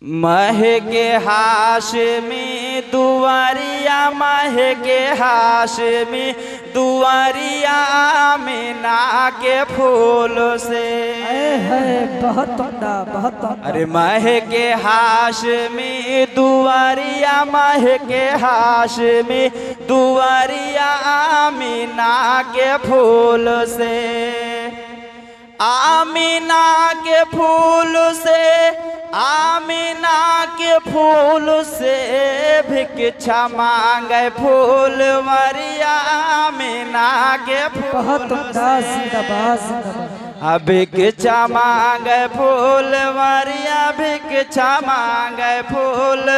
महके हाशमी दुआरिया, महके हाशमी दुआरिया आमिना के फूल से। बहुत उम्दा, बहुत उम्दा। अरे महके हाशमी दुआरिया, महके हाशमी दुआरिया आमिना के फूल से। आमिना के फूल से, आमिना के फूल से भिक्षा मांगे फूलवरिया आमिना के फूल। बहुत उम्दा, जिंदाबाद जिंदाबाद। भिक्षा मांगे फूलवरिया, भिक्षा मांगे फूल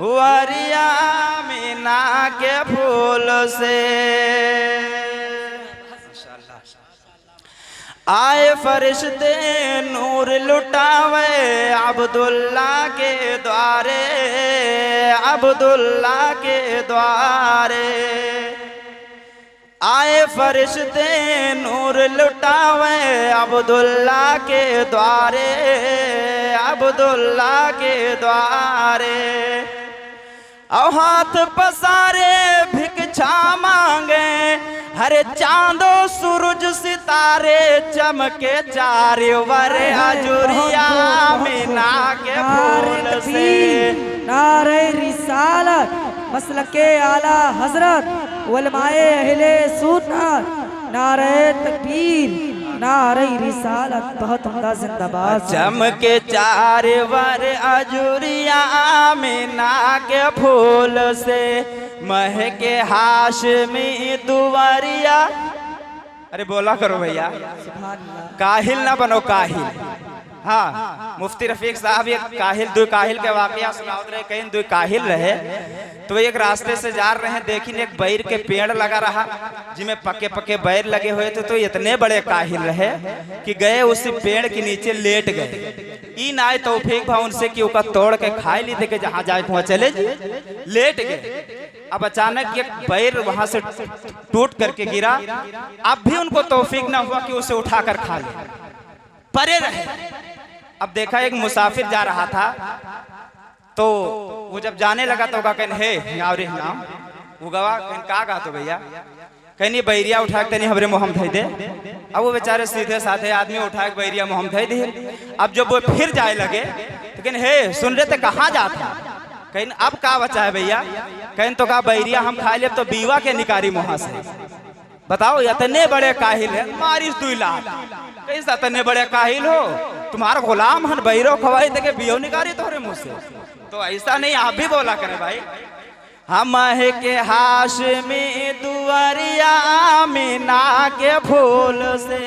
वरिया आमिना के फूल से। आए फरिश्ते नूर लुटावे अब्दुल्ला के द्वारे, अब्दुल्ला के द्वारे। आए फरिश्ते नूर लुटावे अब्दुल्ला के द्वारे, अब्दुल्ला के द्वारे। और हाथ पसारे भिक्षा मांगे, हरे चांदो सूरज सितारे चमके चारे वरे अजुरिया आमिना के फूल से। नारे रिसालत मसलके आला हजरत उलमाए अहले सुन्नत, नारे तकबीर, नारे रिसालत। बहुत उम्दा, जिंदाबाद। चमके चारे वरे अजुरिया आमिना के फूल से। महके हाशमी दुआरिया। अरे बोला करो भैया, काहिल ना बनो काहिल। हाँ, मुफ्ती रफीक साहब एक काहिल, दो काहिल के वाकया सुनावत रहे। कहीं दो काहिल रहे तो एक रास्ते से जा रहे हैं, देखिन एक बैर के पेड़ लगा रहा जिसमें पक्के पक्के बैर लगे हुए थे। तो इतने बड़े काहिल रहे कि गए उस पेड़ के नीचे लेट गए। इन आए तौफीक भा उनसे कि उका तोड़ के खाए ली थे कि जहाँ जाए वहाँ चले लेट गए। अब अचानक एक बैर वहां से टूट करके गिरा। अब भी उनको तौफीक ना हुआ कि उसे उठाकर खा ले, परे रहे। अब देखा एक मुसाफिर जा रहा था, तो वो जब जाने लगा तो कहने हे यहाँ रे यहाँ वो गवा का गा तो भैया कहीं बैरिया उठा के हमरे मोहम धई दे। अब वो बेचारे सीधे साधे आदमी उठा के बैरिया मोहम धई दे। अब जब वो फिर जाए लगे तो कहने हे सुन रहे थे कहाँ जाता। कहीं अब का बचा है भैया। कहीं तो कहा बैरिया हम खा ले तो बीवा के निकारी मुहा से। बताओ इतने बड़े काहिल है, मारिस 2 लाख। कैसा इतने बड़े काहिल हो, तुम्हारा गुलाम हन बैरो खवाई थे के बियो निकारी तोरे मुँह से। तो ऐसा नहीं, आप भी बोला करें भाई। हम के हाशमी दुआरिया आमिना के फूल से।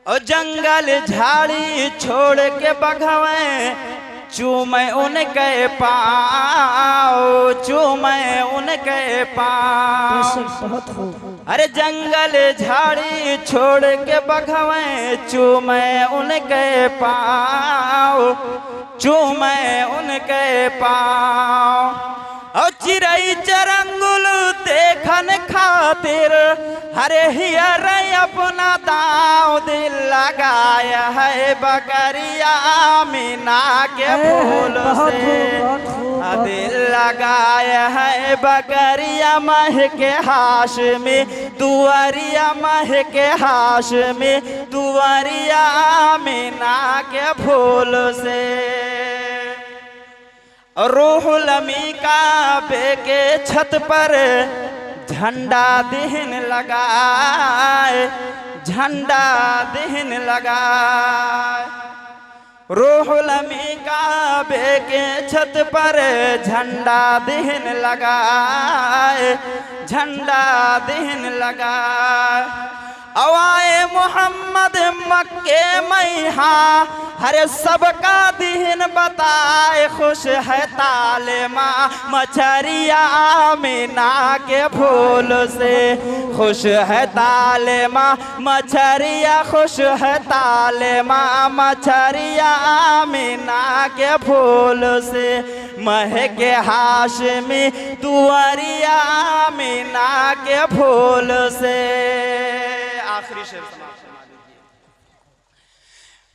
और जंगल झाड़ी छोड़ के बघवे चूमे उनके पाँव, चूमे उनके पाँव। अरे जंगल झाड़ी छोड़ के बघवे चूमे उनके पाँव, चूमे उनके पाँव। और चिड़ई चरंगुल देखन खातिर हरे हियर अपना दाव दिल लगाया है बकरिया आमिना के फूल से। दिल लगाया है बकरिया महके हाशमी दुआरिया, महके हाशमी दुआरिया आमिना के फूल से। रूहुल अमी काबे के छत पर झंडा दिहन लगाए, झंडा दिहन लगाए। रूहुल अमी काबे के छत पर झंडा दिहन लगाए, झंडा दिहन लगाए। अवाए मोहम्मद मक्के मैहा हरे सबका दिन बताए। खुश है तालिमा मछरिया आमिना के फूल से। खुश है तालिमा मछरिया, खुश है तालिमा मछरिया आमिना के फूल से। महके हाशमी दुआरिया आमिना के फूल से। आखिरी शेर समाप्त।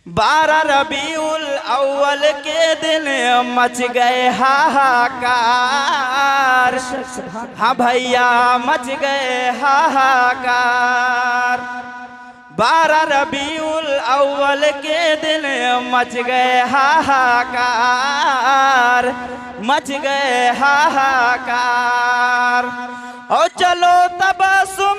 12 रबीउल अव्वल के दिन मच गए हाहाकार। हाँ भैया मच गए हाहाकार। 12 रबीउल अव्वल के दिन मच गए हाहाकार, मच गए हाहाकार। और चलो तबस्सुम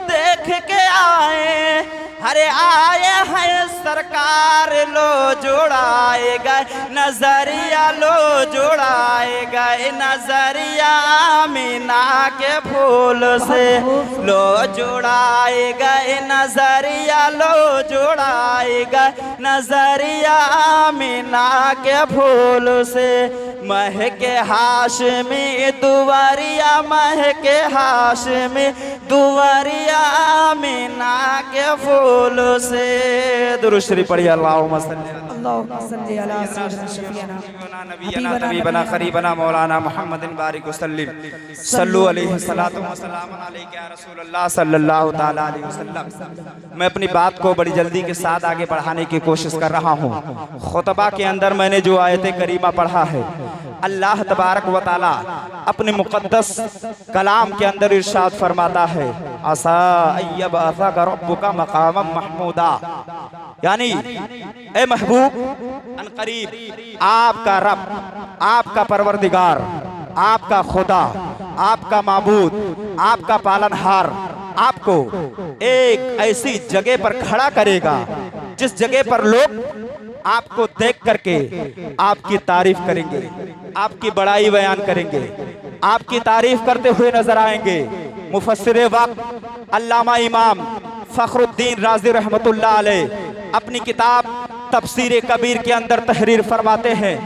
देख के आए, अरे आए हैं सरकार, लो जोड़ाए गए नजरिया, लो जोड़ाए गए नजरिया आमीना के फूल से, लो जोड़ाए गए नजरिया, लो जोड़ाए गए नजरिया आमीना के फूल से। महके हाशमी दुआरिया, महके हाशमी दुआरिया आमीना के फूल से। दुरूद शरीफ पढ़िए। अल्लाहुम्मा सल्ली अला सय्यिदिना शफीना नबीना करीबना मौलाना मुहम्मदिन बारिक वसल्लिम सल्लु अलैहि सलातु व सलामुन अलैका या रसूलल्लाह सल्लल्लाहु तआला अलैहि वसल्लम। मैं अपनी बात को बड़ी जल्दी के साथ आगे बढ़ाने की कोशिश कर रहा हूँ। खुतबा के अंदर मैंने जो आयत करीमा पढ़ा है, अल्लाह तबारक व तआला अपने मुक़द्दस कलाम के अंदर इरशाद फरमाता है, असा अय्यबअसका रब्बुका मक़ामम महमूदा, यानी ए महबूब अनकरीब आपका रब, आपका परवरदिगार, आपका खुदा, आपका माबूद, आपका पालनहार आपको एक ऐसी जगह पर खड़ा करेगा जिस जगह पर लोग आपको देख करके आपकी तारीफ करेंगे, आपकी बड़ाई बयान करेंगे, आपकी तारीफ करते हुए नजर आएंगे। मुफस्सिर वक्त अल्लामा इमाम फखरुद्दीन राज़ी रहमतुल्लाह अलैह अपनी किताब तफसीर कबीर के अंदर तहरीर फरमाते हैं,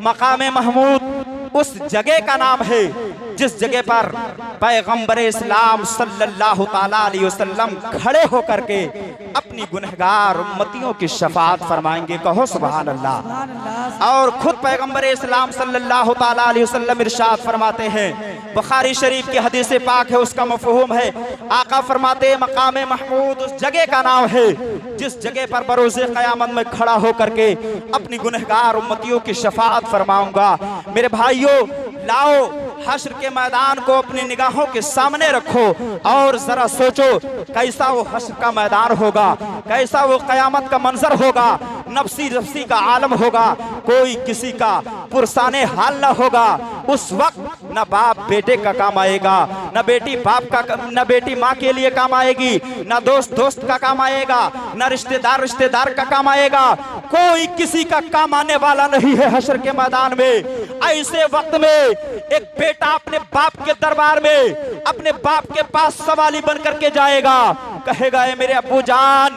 मकाम महमूद उस जगह का नाम है जिस जगह पर पैगंबर इस्लाम सल्लल्लाहु ताला अलैहि वसल्लम खड़े होकर के अपनी गुनहगार उम्मतियों की शफाअत फरमाएंगे। कहो सुभान अल्लाह। और खुद पैगंबर इस्लाम सल्लल्लाहु ताला अलैहि वसल्लम इरशाद फरमाते हैं, बुखारी शरीफ की हदीस पाक है, उसका मफहूम है, आका फरमाते हैं मकाम महमूद उस जगह का नाम है जिस जगह पर बरोज़े क़यामत में खड़ा होकर के अपनी गुनहगार उम्मतियों की शफाअत फरमाऊंगा। मेरे भाइयों, लाओ हश्र के मैदान को अपनी निगाहों के सामने रखो और जरा सोचो कैसा वो हश्र का मैदान होगा, कैसा वो क़यामत का मंजर होगा। नफ्सी नफ्सी का आलम होगा, कोई किसी का पुरसाने हाल न होगा। उस वक्त न बाप बेटे का काम आएगा, न बेटी बाप का, न बेटी माँ के लिए काम आएगी, न दोस्त दोस्त का काम आएगा, न रिश्तेदार रिश्तेदार का काम आएगा। कोई किसी का काम आने वाला नहीं है हश्र के मैदान में। ऐसे वक्त में एक बेटा अपने बाप के दरबार में अपने बाप के पास सवाली बन करके जाएगा, कहेगा ए मेरे अब्बू जान,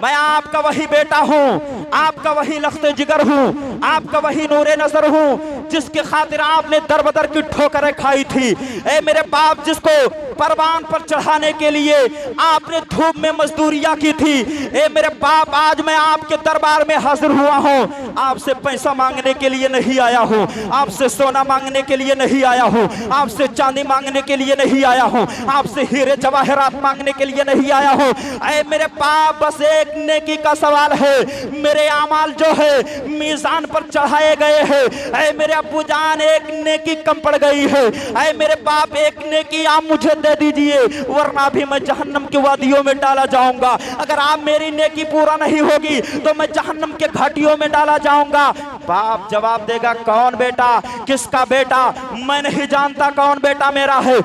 मैं आपका वही बेटा हूँ, आपका वही लख्ते जिगर हूँ, आपका वही नूरे नजर हूँ जिसके खातिर आपने दर बदर की ठोकरें खाई थी। ए मेरे बाप, जिसको परवान पर चढ़ाने के लिए आपने धूप में मजदूरियां की थी। ए मेरे बाप, आज मैं आपके दरबार में हाजिर हुआ हूँ। आपसे पैसा मांगने के लिए नहीं आया हूँ, आपसे सोना मांगने के लिए नहीं आया हूँ, आपसे चांदी मांगने के लिए नहीं आया हूँ, आपसे हीरे जवाहरात मांगने के लिए नहीं आया हूँ। ए मेरे बाप, बस एक नेकी का सवाल है, मेरे अमाल जो है मीज़ान पर चढ़ाए गए हैं। ऐ मेरे अब्बू जान, एक नेकी कम पड़ गई है। ऐ मेरे बाप, एक नेकी आप मुझे दे दीजिए, वरना भी मैं जहन्नम की वादियों में डाला जाऊंगा। अगर आप मेरी नेकी पूरा नहीं होगी तो मैं जहन्नम के घाटियों में डाला जाऊंगा। बाप जवाब देगा, कौन बेटा, किसका बेटा? मैं नहीं जानता कौन बेटा मेरा है,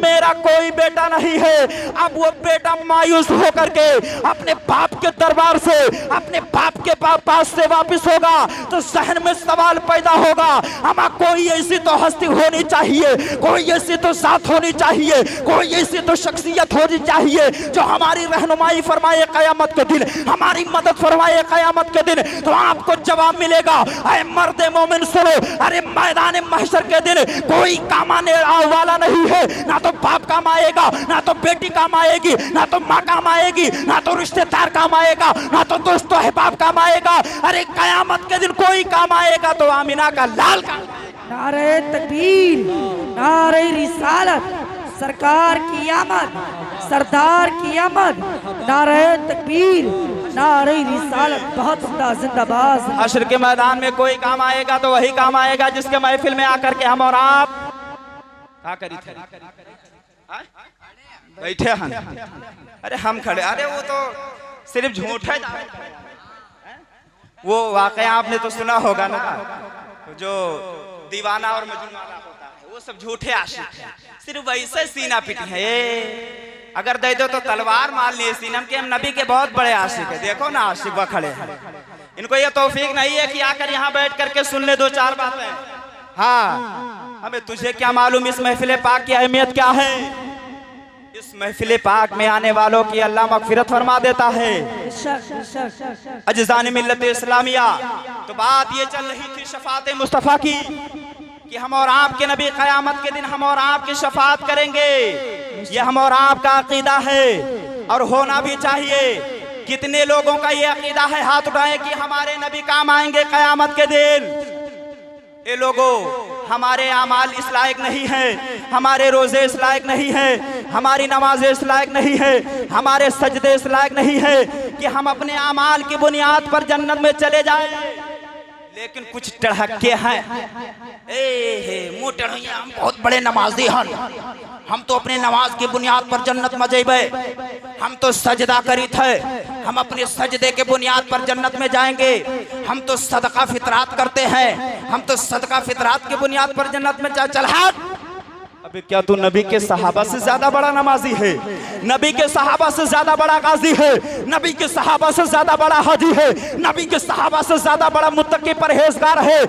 मेरा कोई बेटा नहीं है। अब वो बेटा मायूस होकर के अपने बाप के दरबार से, अपने बाप के पास से वापस होगा तो जहन में सवाल पैदा होगा, हमारा कोई ऐसी तो हस्ती होनी चाहिए, कोई ऐसी तो साथ होनी चाहिए, कोई ऐसी तो शख्सियत होनी चाहिए जो हमारी रहनुमाई फरमाए क़यामत के दिन, हमारी मदद फरमाए क़यामत के दिन। तो आपको जवाब मिलेगा, अरे मर्दे मोमिन सुनो, अरे मैदान महशर के दिन कोई काम आने वाला नहीं है। ना तो बाप काम आएगा, ना तो बेटी काम आएगी, ना तो माँ काम आएगी, ना तो रिश्तेदार काम आएगा, ना तो दोस्तों अहबाब काम आएगा। अरे क़यामत के दिन कोई काम आएगा तो आमिना का लाल का। नारे तकबीर, नारे रिसालत, सरकार की आमद, सरदार की आमद, नारे तकबीर। नारे रिसालत बहुत उम्दा, जिंदाबाद। हश्र के मैदान में कोई काम आएगा तो वही काम आएगा जिसके महफिल में आकर के हम और आप क्या करी थे? बैठे हैं। अरे हम खड़े, अरे वो तो सिर्फ झूठ है। वो वाकया आपने तो सुना होगा ना, जो दीवाना और मजनून वाला होता है, वो सब झूठे आशिक हैं। सिर्फ वैसे सीना पिटी है। ये अगर दे दो तो तलवार मार लिए सीना के। हम नबी के बहुत बड़े आशिक है। देखो ना आशिक वह खड़े हैं। इनको ये तौफीक नहीं है कि आकर यहाँ बैठ करके सुन ले दो चार बातें। हाँ, हमें तुझे क्या मालूम इस महफिल पाक की अहमियत क्या है। इस महफिल पाक में आने वालों की अल्लाह मगफिरत फरमा देता है। अज़ान मिल्लत इस्लामिया। तो बात ये चल रही थी शफात मुस्तफ़ा की कि हम और आपके नबी क़यामत के दिन हम और आपकी शफात करेंगे। ये हम और आपका अकीदा है और होना भी चाहिए। कितने लोगों का ये अकीदा है, हाथ उठाएं कि हमारे नबी काम आएंगे क़यामत के दिन। ये लोगों, हमारे आमाल इस लायक नहीं है, हमारे रोजे इस लायक नहीं है, हमारी नमाजें इस लायक नहीं है, हमारे सजदे इस लायक नहीं है कि हम अपने आमाल की बुनियाद पर जन्नत में चले जाएं। लेकिन कुछ टढ़के हैं, मुँह टढ़िया, हम बहुत बड़े नमाजी हैं, हम तो अपने नमाज की बुनियाद पर जन्नत में जेबे, हम तो सजदा करी थे, हम अपने सजदे के बुनियाद पर जन्नत में जाएंगे, हम तो सदका फितरात करते हैं, हम तो सदका फितरात की बुनियाद पर जन्नत में चल। हट, अबे क्या तू नबी के सहाबा से ज्यादा बड़ा नमाजी है? नबी के सहाबा से ज्यादा बड़ा गाजी है? नबी के सहाबा से ज्यादा बड़ा हाजी है? नबी के सहाबा से ज्यादा बड़ा मुत्तकी परहेजगार है?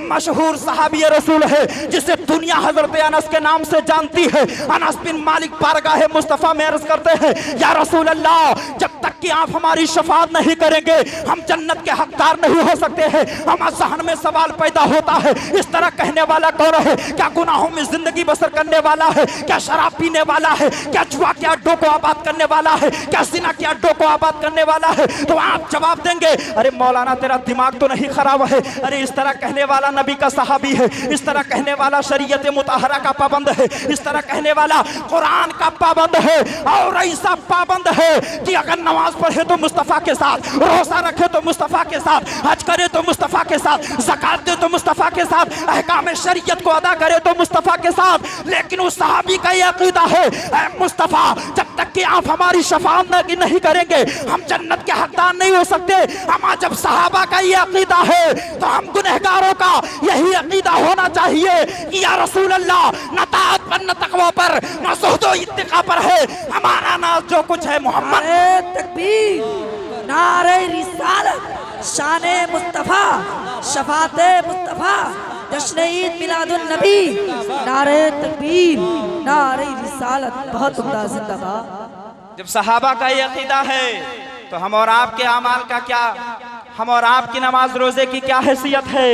मशहूर सहाबी रसूल है जिसे दुनिया हजरत अनस के नाम से जानती है। अनस बिन मालिक बारगाह मुस्तफा में अर्ज करते हैं, या रसूल अल्लाह, जब तक कि आप हमारी शफाअत नहीं करेंगे हम जन्नत के हकदार नहीं हो सकते हैं। हमारे ज़हन में सवाल पैदा होता है, इस तरह कहने वाला कौन है? क्या गुनाहों में जिंदगी बसर करने वाला है? क्या शराब पीने वाला है? क्या जुआ के अड्डों को आबाद करने वाला है? क्या जिना के अड्डों को आबाद करने वाला है? तो आप जवाब देंगे, अरे मौलाना तेरा दिमाग तो नहीं खराब है? अरे इस तरह कहने वाला नबी का सहाबी है, इस तरह कहने वाला शरीयत मुतहरा का पाबंद है, इस तरह कहने वाला कुरान का पाबंद है, और ऐसा पाबंद है कि अगर नमाज पढ़े तो मुस्तफा के साथ, रोजा रखे तो मुस्तफा के साथ, हज करे तो मुस्तफा के साथ, ज़कात दे तो मुस्तफा के साथ, अहकाम शरीयत को अदा करे तो मुस्तफा के साथ। लेकिन उस सहाबी का ये अकीदा है, मुस्तफा जब तक कि आप हमारी शफाअत नहीं करेंगे हम जन्नत के हकदार नहीं हो सकते। हमारा जब सहाबा का ये अकीदा है तो हम गुनहगारों का यही अकीदा होना चाहिए कि या रसूल अल्लाह, न ताअत पर, न तकवा पर, न ज़ुहद व इत्तिका पर है हमारा नाज जो कुछ है मोहम्मद। तकबीर, नारे रिसालत, शाने मुस्तफा, शफाते मुस्तफा, जश्न ईद मिलादुन नबी, नारे तकबीर, नारे रिसालत बहुत उम्दा, जिंदाबाद। जब सहाबा का ये अकीदा है तो हम और आपके अमाल का क्या, हम और आपकी नमाज रोजे की क्या हैसियत है?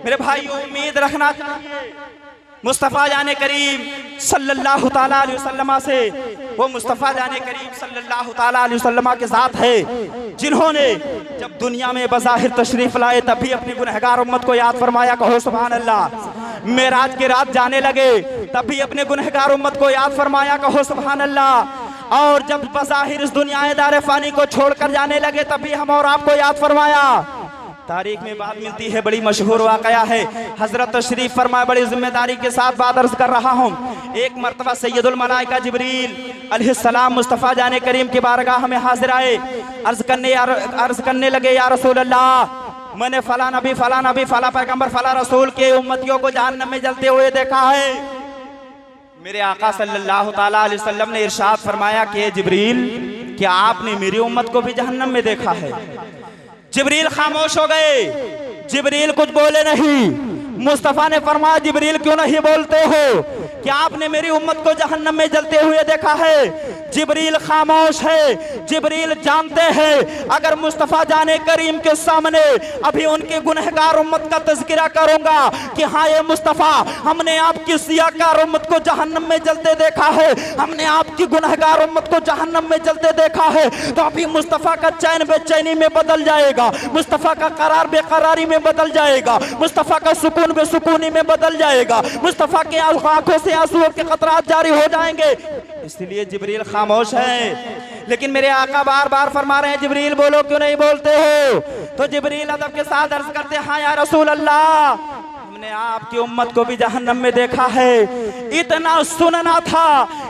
मेरे भाइयों, उम्मीद रखना चाहिए मुस्तफ़ा जाने करीम सल्लल्लाहु ताला अलैहि वसल्लम से। वो मुस्तफ़ा जाने करीम सल्लल्लाहु ताला अलैहि वसल्लम के साथ है जिन्होंने जब दुनिया में बज़ाहिर तशरीफ लाए तब भी अपनी गुनहगार उम्मत को याद फरमाया। कहो सुभान अल्लाह। मेराज की रात जाने लगे तब भी अपने गुनहगार उम्मत को याद फरमाया। कहो सुभान अल्लाह। और जब बज़ाहिर इस दुनिया दार फ़ानी को छोड़कर जाने लगे तब भी हम और आपको याद फरमाया। तारीख में बात मिलती है, बड़ी मशहूर वाक़या है। हजरत तशरीफ फरमाए, बड़ी जिम्मेदारी के साथ बात अर्ज कर रहा हूँ। एक मरतबा सैयदुल मलाइका जिब्रील अलैहिस्सलाम मुस्तफ़ा जाने करीम की बारगाह में हाजिर आए। अर्ज करने लगे, या रसूल अल्लाह, मैंने फला नबी फला पैगम्बर फला रसूल के उम्मतियों को जहन्नम में जलते हुए देखा है। मेरे आका सल्लल्लाहु ताला अलैहि वसल्लम ने इरशाद फरमाया कि जिब्रील, क्या आपने मेरी उम्मत को भी जहन्नम में देखा है? जिब्रील खामोश हो गए, जिब्रील कुछ बोले नहीं। मुस्तफ़ा ने फरमाया, जिब्रील क्यों नहीं बोलते हो? क्या आपने मेरी उम्मत को जहन्नम में जलते हुए देखा है? जिब्रील खामोश है। जिब्रील जानते हैं अगर मुस्तफ़ा जाने करीम के सामने अभी उनके गुनहगार उम्मत का तज़किरा करूंगा कि हाँ ये मुस्तफ़ा, हमने आपकी सियाकार उम्मत को जहन्नम में जलते देखा है, हमने आपकी गुनहगार उम्मत को जहन्नम में जलते देखा है, तो अभी मुस्तफ़ा का चैन बेचैनी में बदल जाएगा, मुस्तफ़ा का करार बेकरारी में बदल जाएगा, मुस्तफ़ा का सुकून बेसुकूनी में बदल जाएगा, मुस्तफ़ा के आंखों से आंसुओं के कतरात जारी हो जाएंगे। इसलिए जिब्रील खामोश है। लेकिन मेरे आका बार बार फरमा रहे हैं जिब्रील बोलो क्यों नहीं बोलते हो। तो जिब्रील अदब के साथ अर्ज करते हाँ या रसूल अल्लाह, हमने आपकी उम्मत को भी जहन्नम में देखा है। इतना सुनना था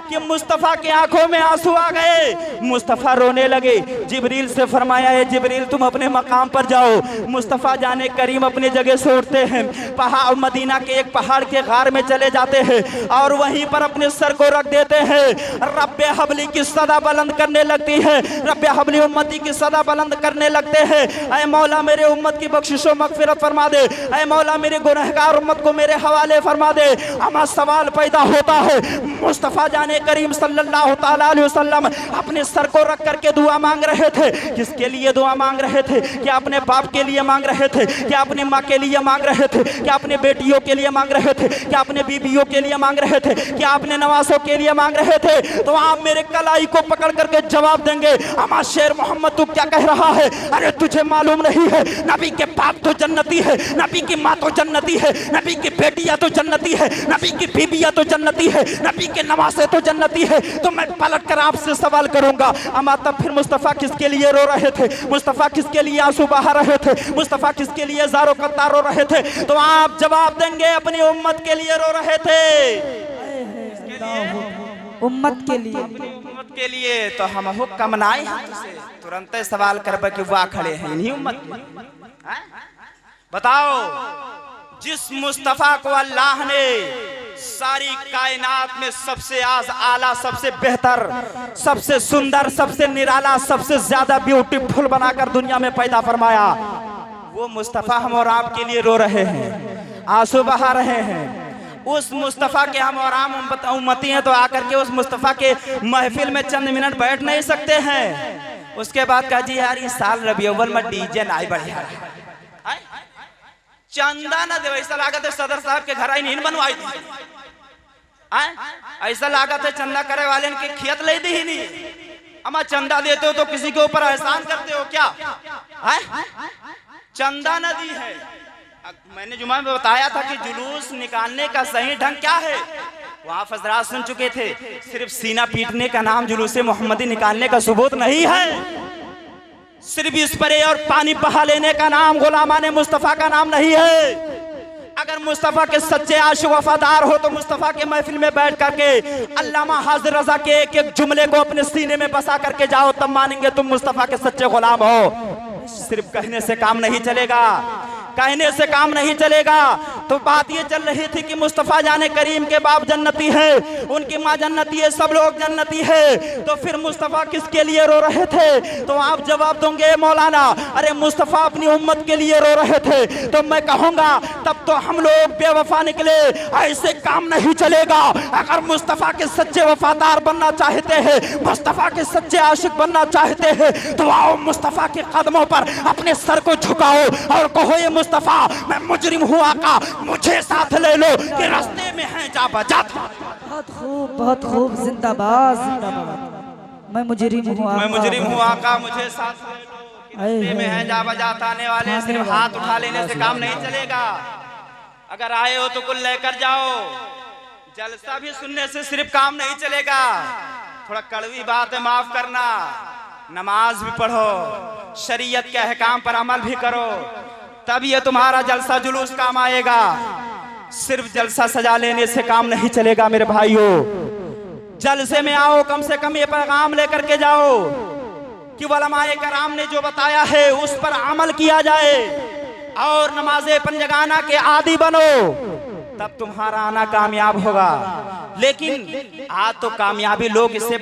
कि मुस्तफ़ा की आंखों में आंसू आ गए, मुस्तफ़ा रोने लगे। जिब्रील से फरमाया है जिब्रील तुम अपने मकाम पर जाओ। मुस्तफ़ा जाने करीम अपनी जगह से उठते हैं, पहाड़ मदीना के एक पहाड़ के गार में चले जाते हैं और वहीं पर अपने सर को रख देते हैं। रब्बे हबली की सदा बुलंद करने लगती है, रब्बे हबली उम्मती की सदा बुलंद करने लगते हैं। ऐ मौला मेरे उम्मत की बख्शिश व मगफिरत फरमा दे, ऐ मौला मेरे गुनहगार उम्मत को मेरे हवाले फरमा दे। हमारा सवाल पैदा होता है, मुस्तफ़ा जाने करीम सल्लल्लाहु ताला अलैहि वसल्लम अपने सर को रख करके दुआ मांग रहे थे। किसके लिए दुआ मांग रहे थे? क्या अपने बाप के लिए मांग रहे थे? क्या अपनी माँ के लिए मांग रहे थे? क्या अपने बेटियों के लिए मांग रहे थे? क्या अपने बीबियों के लिए मांग रहे थे? क्या अपने नवासों के लिए मांग रहे थे? तो आप मेरे कलाई को पकड़ करके जवाब देंगे अमा शेर मोहम्मद तू क्या कह रहा है? अरे तुझे मालूम नहीं है, नबी के बाप तो जन्नती है, नबी की माँ तो जन्नती है, नबी की बेटियां तो जन्नती है, नबी की बीबियां तो जन्नती है, नबी के नवासे तो जन्नती है। तो मैं पलट कर आपसे सवाल करूंगा अमा तब फिर मुस्तफ़ा किसके लिए रो रहे थे? मुस्तफ़ा किसके लिए आंसू बहा रहे थे? मुस्तफ़ा किसके लिए ज़ारो कत्तार रो रहे थे? तो आप जवाब देंगे अपनी उम्मत के लिए रो रहे थे। उम्मत के लिए, अपनी उम्मत के लिए। तो हम हुक्म मनाए तुरंत सवाल कर कि वाह खड़े हैं इन्हीं उम्मत में। बताओ जिस मुस्तफ़ा को अल्लाह ने सारी कायनात में सबसे आला, सबसे बेहतर, सबसे सुंदर, सबसे निराला, सबसे ज्यादा ब्यूटीफुल बनाकर दुनिया में पैदा फरमाया, वो मुस्तफ़ा हम और आपके लिए रो रहे हैं, आंसू बहा रहे हैं। उस मुस्तफ़ा के हम और आम उम्मती हैं तो आकर के उस मुस्तफ़ा के महफिल में चंद मिनट बैठ नहीं सकते हैं। उसके बाद कहा जी यार इस साल रबी अव्वल में डीजे नाई बढ़िया चंदा न दे, ऐसा लागत है सदर साहब के घर आई नहीं बनवाई थी, ऐसा लागत है चंदा करे वाले के खेत ले दी ही नहीं। अमा चंदा देते हो तो किसी के ऊपर एहसान करते हो क्या? चंदा न दी है। मैंने जुमा में बताया था कि जुलूस निकालने का सही ढंग क्या है, वहाँ फजरात सुन चुके थे। सिर्फ सीना पीटने का नाम जुलूस मोहम्मदी निकालने का सबूत नहीं है। सिर्फ इस परे और पानी बहा लेने का नाम गुलामाने मुस्तफ़ा का नाम नहीं है। अगर मुस्तफ़ा के सच्चे आशिक वफादार हो तो मुस्तफ़ा के महफिल में बैठ करके अल्लामा हाजिर रजा के एक एक जुमले को अपने सीने में बसा करके जाओ, तब मानेंगे तुम मुस्तफ़ा के सच्चे गुलाम हो। सिर्फ कहने से काम नहीं चलेगा, कहने से काम नहीं चलेगा। तो बात ये चल रही थी कि मुस्तफ़ा जाने करीम के बाप जन्नती है, उनकी माँ जन्नती है, सब लोग जन्नती है। तो फिर मुस्तफ़ा किसके लिए रो रहे थे? तो आप जवाब दोगे मौलाना अरे मुस्तफ़ा अपनी उम्मत के लिए रो रहे थे। तो मैं कहूँगा तब तो हम लोग बेवफा निकले, ऐसे काम नहीं चलेगा। अगर मुस्तफ़ा के सच्चे वफादार बनना चाहते हैं, मुस्तफ़ा के सच्चे आशिक बनना चाहते हैं, तो आओ मुस्तफ़ा के कदमों पर अपने सर को झुकाओ और कहो ये मुस्तफ़ा मैं मुजरिम हूँ आका, मुझे साथ ले लो कि रास्ते में है जा बजा। बहुत खूब, जिंदाबाद जिंदाबाद। मैं मुजरिम हूँ आका, मैं मुजरिम हूँ आका, मुझे साथ ले लो, रास्ते में है जा बजा। आने वाले सिर्फ हाथ उठा लेने से काम नहीं चलेगा। अगर आए हो तो कुल लेकर जाओ। जलसा भी सुनने से सिर्फ काम नहीं चलेगा। थोड़ा कड़वी बात है, माफ करना। नमाज भी पढ़ो, शरीयत के अहकाम पर अमल भी करो, तब ये तुम्हारा जलसा जुलूस काम आएगा। सिर्फ जलसा सजा लेने से काम नहीं चलेगा मेरे भाइयों। जलसे में आओ, कम से कम ये पैगाम लेकर के जाओ कि उलमाए कराम ने जो बताया है उस पर अमल किया जाए और नमाज़े पंजगाना के आदी बनो, तब तुम्हारा आना कामयाब होगा। लेकिन आज तो कामयाबी लोग इसके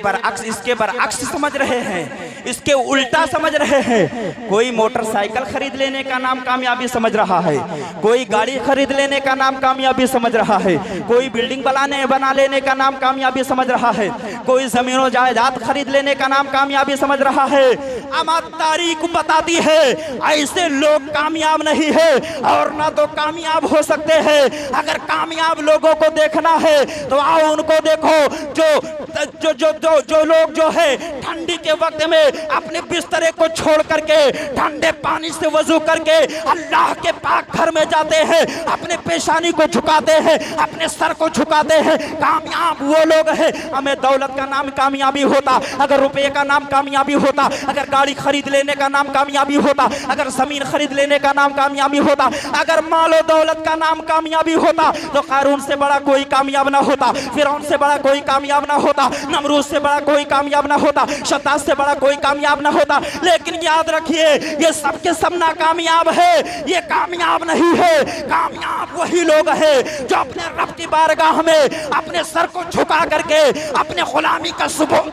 बरअक्स समझ रहे हैं, इसके उल्टा समझ रहे हैं। कोई मोटरसाइकिल खरीद लेने का नाम कामयाबी समझ रहा है, कोई गाड़ी खरीद लेने का नाम कामयाबी समझ रहा है, कोई बिल्डिंग बना लेने का नाम कामयाबी समझ रहा है, कोई जमीनों जायदाद खरीद लेने का नाम कामयाबी समझ रहा है। अमा तारीख बताती है ऐसे लोग कामयाब नहीं है और ना तो कामयाब हो सकते हैं। अगर कामयाब लोगों को देखना है तो आओ उनको देखो जो जो लोग जो है ठंडी के वक्त में अपने बिस्तरे को छोड़ करके ठंडे पानी से वजू करके अल्लाह के पाक घर में जाते हैं, अपने पेशानी को झुकाते हैं, अपने सर को झुकाते हैं, कामयाब वो लोग हैं। हमें दौलत का नाम कामयाबी होता, अगर रुपये का नाम कामयाबी होता, अगर गाड़ी खरीद लेने का नाम कामयाबी होता, अगर जमीन खरीद लेने का नाम कामयाबी होता, अगर मालो दौलत का नाम कामयाबी होता, तो कारून से बड़ा कोई कामयाब ना होता, फिरौन से बड़ा कोई कामयाब ना होता, नमरूद से बड़ा कोई कामयाब ना होता, शद्दाद से बड़ा कोई कामयाब ना होता। लेकिन याद रखिए, ये सब के सब नाकामयाब है, ये कामयाब नहीं है। कामयाब वही लोग हैं जो अपने रब की बारगाह में अपने सर को झुका करके अपने गुलामी का सुबह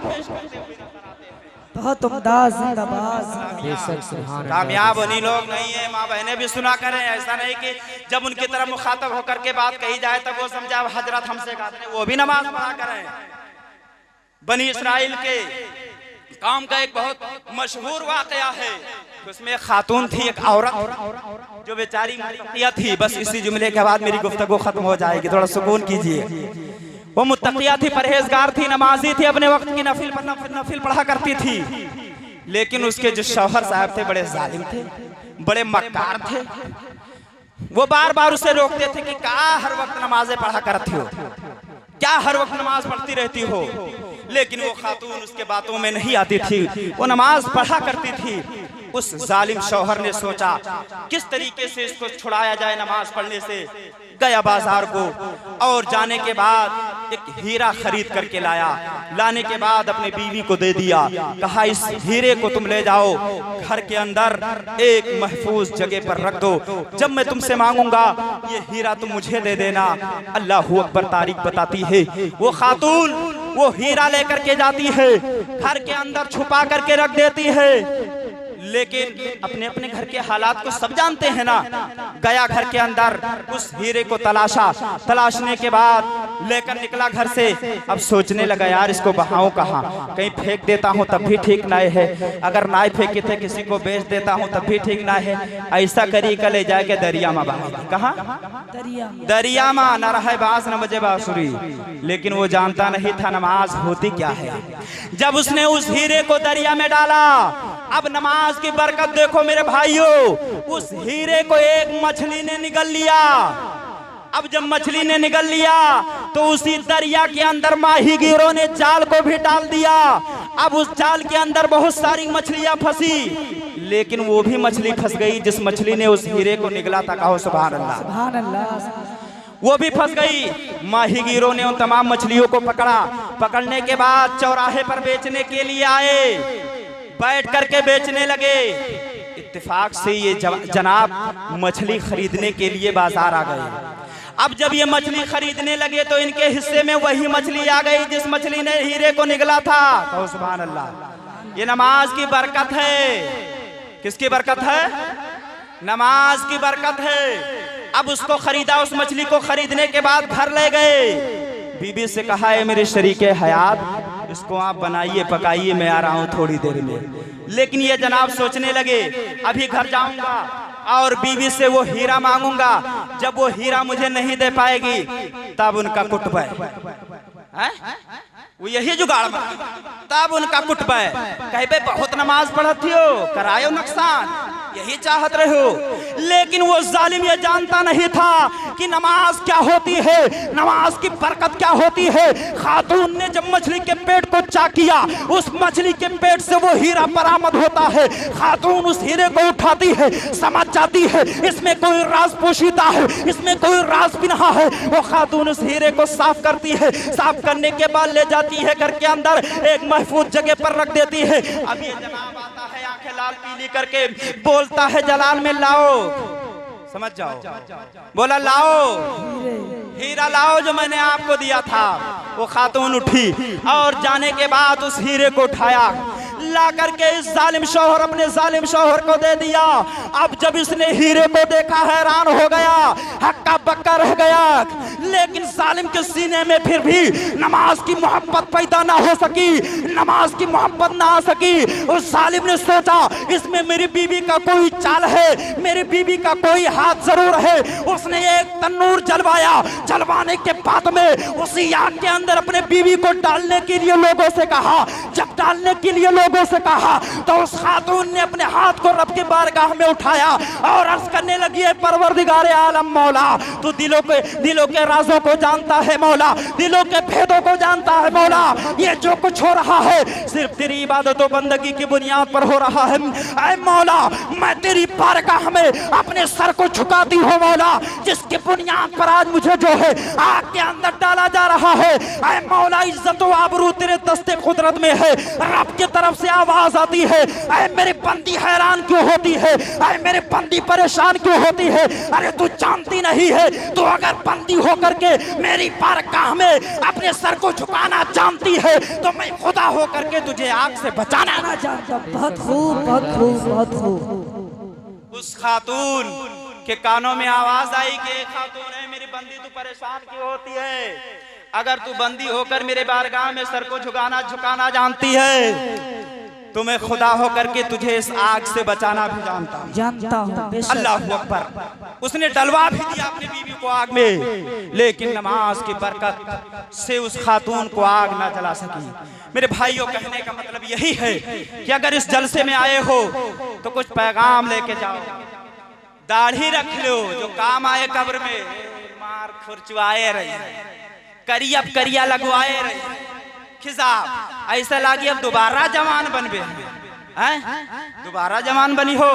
बहुत उम्दा, जिंदाबाद। कामयाब उन्हीं लोग नहीं है। माँ बहनें भी सुना करें, ऐसा नहीं कि जब उनकी तरफ मुखातब होकर के बात कही जाए तब वो समझा हजरत हमसे कहते हैं, वो भी नमाज पढ़ा करें। बनी इसराइल के काम का एक बहुत मशहूर वाकया है, उसमें एक खातून थी, एक औरत जो बेचारी मुत्तकिया थी। बस इसी जुमले के बाद मेरी गुफ्तगू खत्म हो जाएगी, थोड़ा सुकून कीजिए। वो मुत्तकिया थी, परहेजगार थी, नमाजी थी, अपने वक्त की नफिल पढ़ा करती थी। लेकिन उसके जो शौहर साहब थे बड़े जालिम थे, बड़े मक्कार थे। वो बार बार उसे रोकते थे कि क्या हर वक्त नमाजें पढ़ा करती हो, क्या हर वक्त नमाज पढ़ती रहती हो। लेकिन वो खातून उसके बातों में नहीं आती थी, वो नमाज पढ़ा करती थी। उस जालिम शौहर ने सोचा किस तरीके से इसको छुड़ाया जाए नमाज पढ़ने से। गया बाजार को और जाने के बाद एक हीरा खरीद करके लाया। लाने के बाद अपने बीवी को दे दिया, कहा इस हीरे को तुम ले जाओ घर के अंदर एक महफूज जगह पर रख दो, जब मैं तुमसे मांगूंगा ये हीरा तुम मुझे दे देना। अल्लाह अकबर तारीख बताती है, वो खातून वो हीरा लेकर के जाती है, घर के अंदर छुपा करके रख देती है। लेकिन अपने अपने घर के हालात को सब जानते हैं ना। गया घर के अंदर उस हीरे को तलाशा, तलाशने के बाद लेकर निकला घर से। अब सोचने लगा यार इसको बहाऊं कहाँ, कहीं फेंक देता हूँ तब भी ठीक ना है, अगर ना फेंके थे किसी को बेच देता हूँ तब भी ठीक ना है। ऐसा करी का ले जाके दरिया में बहा। कहाँ? दरिया में न रहे बास न बजे बांसुरी। लेकिन वो जानता नहीं था नमाज होती क्या है। जब उसने उस हीरे को दरिया में डाला, अब नमाज की बरकत देखो मेरे भाइयों, उस हीरे को एक मछली ने निगल लिया। अब जब मछली ने निगल लिया तो उसी दरिया के अंदर माहीगीरों ने जाल को भी डाल दिया। अब उस जाल के अंदर बहुत सारी मछलियां फंसी, लेकिन वो भी मछली फंस गई जिस मछली ने उस हीरे को निगला था। कहो सुभान अल्लाह। सुभान अल्लाह। वो भी फंस गई। माहीगीरों ने उन तमाम मछलियों को पकड़ा। पकड़ने के बाद चौराहे पर बेचने के लिए आए, बैठ करके बेचने लगे। इत्तेफाक से ये जनाब मछली खरीदने के लिए बाजार आ गए। अब जब ये मछली खरीदने लगे तो इनके हिस्से में वही मछली आ गई जिस मछली ने हीरे को निगला था। तो सुभान अल्लाह। ये नमाज की बरकत है। किसकी बरकत है? नमाज की बरकत है। अब उसको खरीदा, उस मछली को खरीदने के बाद घर ले गए। बीबी से कहा है मेरे शरीके हयात इसको आप बनाइए पकाइए, मैं आ रहा हूँ थोड़ी देर में। लेकिन ये जनाब सोचने लगे अभी घर जाऊंगा और बीवी से वो हीरा मांगूंगा, जब वो हीरा मुझे नहीं दे पाएगी तब उनका कुटुंब है वो यही जुगाड़ में, तब उनका कुटुंब है कहीं पे बहुत नमाज पढ़ती हो, करायो नुकसान, यही चाहत रहे हो। लेकिन वो जालिम ये जानता नहीं था कि नमाज क्या होती है, नमाज की बरकत क्या होती है। खातून ने जब मछली के पेट को चाक किया, उस मछली के पेट से वो हीरा बरामद होता है। खातून उस हीरे को उठाती है, समझ जाती है इसमें कोई राज पोशीदा है, इसमें कोई राज पिन्हा है। वो खातून उस हीरे को साफ करती है, साफ करने के बाद ले जाती है घर के अंदर, एक महफूज जगह पर रख देती है। अब ये जनाब आता है आंखें लाल पीली करके, बोलता है जलाल में लाओ, समझ जाओ, बोला लाओ हीरा लाओ जो मैंने आपको दिया था। वो खातून उठी और जाने के बाद उस हीरे को उठाया, ला करके इस जालिम शौहर अपने जालिम शौहर को दे दिया। अब जब इसने हीरे को देखा हैरान हो गया, हक्का बक्का रह गया। लेकिन लेकिन जालिम के सीने में फिर भी नमाज की मोहब्बत पैदा ना हो सकी, नमाज की मोहब्बत ना आ सकी। उस जालिम ने सोचा इसमें मेरी बीवी का कोई चाल है, मेरी बीवी का कोई हाथ जरूर है। उसने एक तन्नूर जलवाया, जलवाने के बाद में उसी आग के अंदर अपने बीवी को डालने के लिए लोगों से कहा। जब डालने के लिए लोगों से कहा तो उस खातून ने अपने हाथ को रब के बारगाह में उठाया और अर्ज करने लगी है, परवरदिगार आलम मौला, तू दिलों के राजों को जानता है मौला, दिलों के भेदों को जानता है मौला। ये जो कुछ हो रहा है सिर्फ तेरी इबादत और बंदगी की बुनियाद पर हो रहा है। ऐ मौला, मैं तेरी बारगाह में अपने सर को झुकाती हूँ मौला, जिसकी बुनियाद पर आज मुझे जो है आग के अंदर डाला जा रहा है। ऐ मौला, इज्जत और आबरू तेरे दस्ते कुदरत में है। रब की तरफ से आवाज आती है, ऐ मेरी बंदी हैरान क्यों होती है, ऐ मेरी बंदी परेशान क्यों होती है। अरे तू जानती नहीं है, तू अगर बंदी होकर के मेरी बारगाह में अपने सर को झुकाना जानती है तो मैं खुदा होकर के तुझे आग से बचाना ना जानता। बहुत खूब, बहुत खूब, बहुत खूब। उस खातून के कानों में आवाज आई कि खातून है मेरी बंदी, तू परेशान क्यों होती है। अगर तू बंदी होकर मेरे बारगाह में सर को झुकाना जानती है तो मैं खुदा होकर के तुझे इस आग से बचाना भी जानता हूँ। अल्लाह अकबर। उसने डलवा भी दिया अपनी बीवी को आग में, लेकिन नमाज की बरकत से उस खातून को आग ना जला सकी। मेरे भाइयों, कहने का मतलब यही है कि अगर इस जलसे में आए हो तो कुछ पैगाम लेके जाओ। दाढ़ी रख लो जो काम आए कब्र में, मार खुरचवाए रही, करिया लगवाए रही, खिजाब ऐसा लागी अब दोबारा जवान बनबे हैं, दोबारा जवान बनी हो।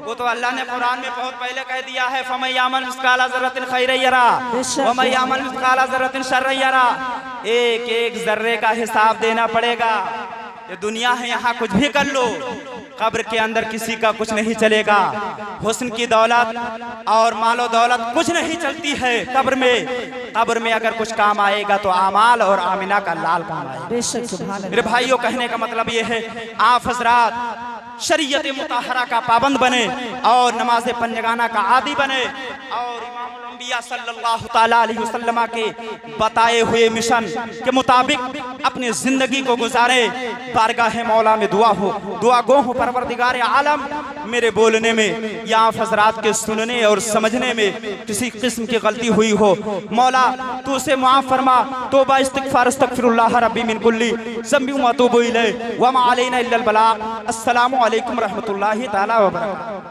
वो तो अल्लाह ने कुरान में बहुत पहले कह दिया है, फमय्यामल मिस्काला ज़र्रतिन खैरन यरा वमय्यामल मिस्काला ज़र्रतिन शर्रन यरा। एक एक जर्रे का हिसाब देना पड़ेगा। ये दुनिया है, यहाँ कुछ भी कर लो, कब्र के अंदर किसी का कुछ नहीं चलेगा। हुस्न की दौलत और मालो दौलत कुछ नहीं चलती है कब्र में। कब्र में अगर कुछ काम आएगा तो आमाल और आमिना का लाल काम आएगा। मेरे भाइयों, कहने का मतलब ये है, आप हजरात शरीयत मुताहरा का पाबंद बने और नमाज पंजगाना का आदी बने और इमामुल अंबिया सल्लल्लाहु ताला अलैहि वसल्लम के बताए हुए मिशन के मुताबिक अपनी जिंदगी को गुजारे। बारगाह मौला में दुआ गो हो परवरदिगार आलम, मेरे बोलने में या आप हजरात के सुनने और समझने में किसी किस्म की गलती हुई हो, मौला तू उसे माफ फरमा। तौबा इस्तिगफार अस्तगफिरुल्लाह रब्बी मिन कुल्ली ज़ंबि व अतूबु इलैहि व मा अलैना इल्लल बलाग। अस्सलामु अलैकुम रहमतुल्लाहि ताला व बरकातहू।